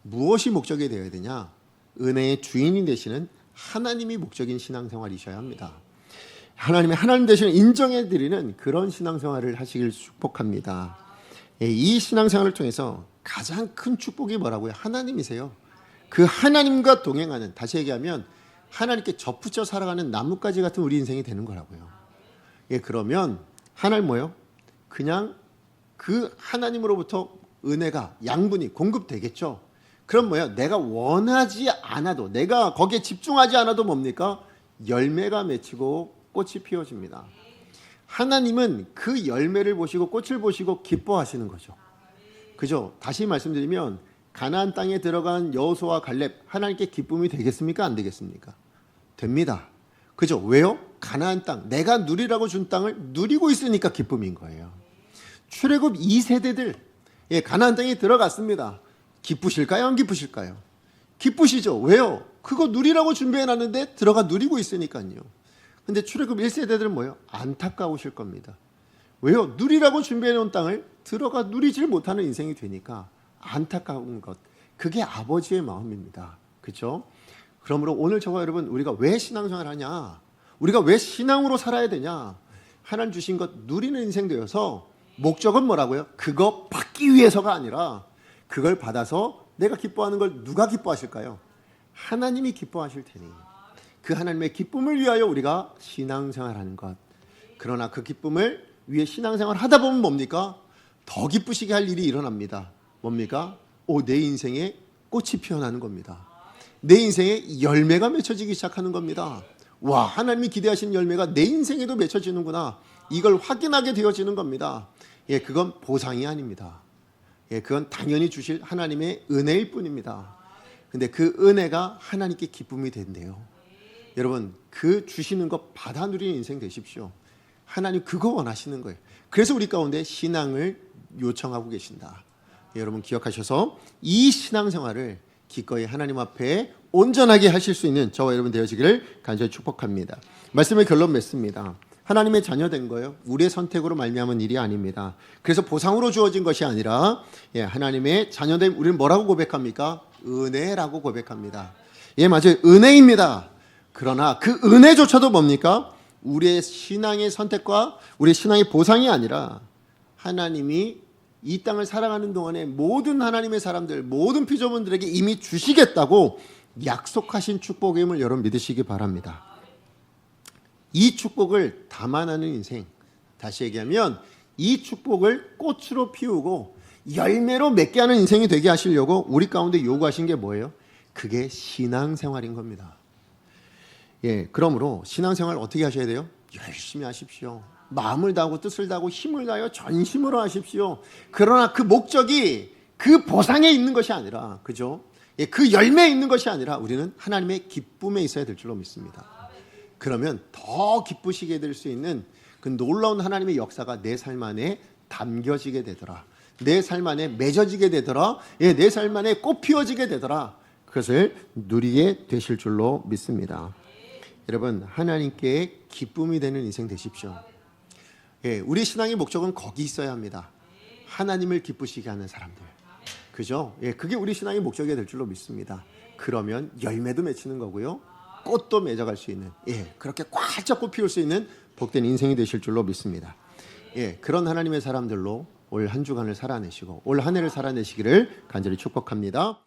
무엇이 목적이 되어야 되냐? 은혜의 주인이 되시는 하나님이 목적인 신앙생활이셔야 합니다. 하나님 되시는 인정해 드리는 그런 신앙생활을 하시길 축복합니다. 이 신앙생활을 통해서 가장 큰 축복이 뭐라고요? 하나님이세요. 그 하나님과 동행하는, 다시 얘기하면 하나님께 접붙여 살아가는 나뭇가지 같은 우리 인생이 되는 거라고요. 그러면 하나님 뭐예요? 그냥 그 하나님으로부터 은혜가 양분이 공급되겠죠. 그럼 뭐예요? 내가 원하지 않아도, 내가 거기에 집중하지 않아도 뭡니까? 열매가 맺히고 꽃이 피어집니다. 하나님은 그 열매를 보시고 꽃을 보시고 기뻐하시는 거죠. 그죠? 다시 말씀드리면 가나안 땅에 들어간 여호수아와 갈렙, 하나님께 기쁨이 되겠습니까? 안 되겠습니까? 됩니다. 그죠? 왜요? 가나안 땅, 내가 누리라고 준 땅을 누리고 있으니까 기쁨인 거예요. 출애굽 2세대들 가나안 땅에 들어갔습니다. 기쁘실까요? 안 기쁘실까요? 기쁘시죠. 왜요? 그거 누리라고 준비해놨는데 들어가 누리고 있으니까요. 근데 출애굽 1세대들은 뭐예요? 안타까우실 겁니다. 왜요? 누리라고 준비해놓은 땅을 들어가 누리질 못하는 인생이 되니까 안타까운 것, 그게 아버지의 마음입니다. 그렇죠? 그러므로 오늘 저와 여러분, 우리가 왜 신앙생활을 하냐? 우리가 왜 신앙으로 살아야 되냐? 하나님 주신 것 누리는 인생 되어서 목적은 뭐라고요? 그거 받기 위해서가 아니라 그걸 받아서 내가 기뻐하는 걸 누가 기뻐하실까요? 하나님이 기뻐하실 테니 그 하나님의 기쁨을 위하여 우리가 신앙생활하는 것. 그러나 그 기쁨을 위해 신앙생활 하다 보면 뭡니까? 더 기쁘시게 할 일이 일어납니다. 뭡니까? 내 인생에 꽃이 피어나는 겁니다. 내 인생에 열매가 맺혀지기 시작하는 겁니다. 와, 하나님이 기대하시는 열매가 내 인생에도 맺혀지는구나. 이걸 확인하게 되어지는 겁니다. 그건 보상이 아닙니다. 그건 당연히 주실 하나님의 은혜일 뿐입니다. 근데 그 은혜가 하나님께 기쁨이 된대요. 여러분, 그 주시는 것 받아 누리는 인생 되십시오. 하나님 그거 원하시는 거예요. 그래서 우리 가운데 신앙을 요청하고 계신다. 여러분 기억하셔서 이 신앙생활을 기꺼이 하나님 앞에 온전하게 하실 수 있는 저와 여러분 되어지기를 간절히 축복합니다. 말씀의 결론 맺습니다. 하나님의 자녀된 거예요. 우리의 선택으로 말미암은 일이 아닙니다. 그래서 보상으로 주어진 것이 아니라 하나님의 자녀된 우리는 뭐라고 고백합니까? 은혜라고 고백합니다. 맞아요. 은혜입니다. 그러나 그 은혜조차도 뭡니까? 우리의 신앙의 선택과 우리의 신앙의 보상이 아니라 하나님이 이 땅을 살아가는 동안에 모든 하나님의 사람들, 모든 피조물들에게 이미 주시겠다고 약속하신 축복임을 여러분 믿으시기 바랍니다. 이 축복을 담아나는 인생, 다시 얘기하면 이 축복을 꽃으로 피우고 열매로 맺게 하는 인생이 되게 하시려고 우리 가운데 요구하신 게 뭐예요? 그게 신앙생활인 겁니다. 그러므로 신앙생활 어떻게 하셔야 돼요? 열심히 하십시오. 마음을 다하고 뜻을 다하고 힘을 다하여 전심으로 하십시오. 그러나 그 목적이 그 보상에 있는 것이 아니라, 그죠? 그 열매에 있는 것이 아니라 우리는 하나님의 기쁨에 있어야 될 줄로 믿습니다. 그러면 더 기쁘시게 될 수 있는 그 놀라운 하나님의 역사가 내 삶 안에 담겨지게 되더라. 내 삶 안에 맺어지게 되더라. 내 삶 안에 꽃 피어지게 되더라. 그것을 누리게 되실 줄로 믿습니다. 여러분, 하나님께 기쁨이 되는 인생 되십시오. 우리 신앙의 목적은 거기 있어야 합니다. 하나님을 기쁘시게 하는 사람들. 그죠? 그게 우리 신앙의 목적이 될 줄로 믿습니다. 그러면 열매도 맺히는 거고요. 꽃도 맺어갈 수 있는, 그렇게 활짝 꽃 피울 수 있는 복된 인생이 되실 줄로 믿습니다. 그런 하나님의 사람들로 올 한 주간을 살아내시고 올 한 해를 살아내시기를 간절히 축복합니다.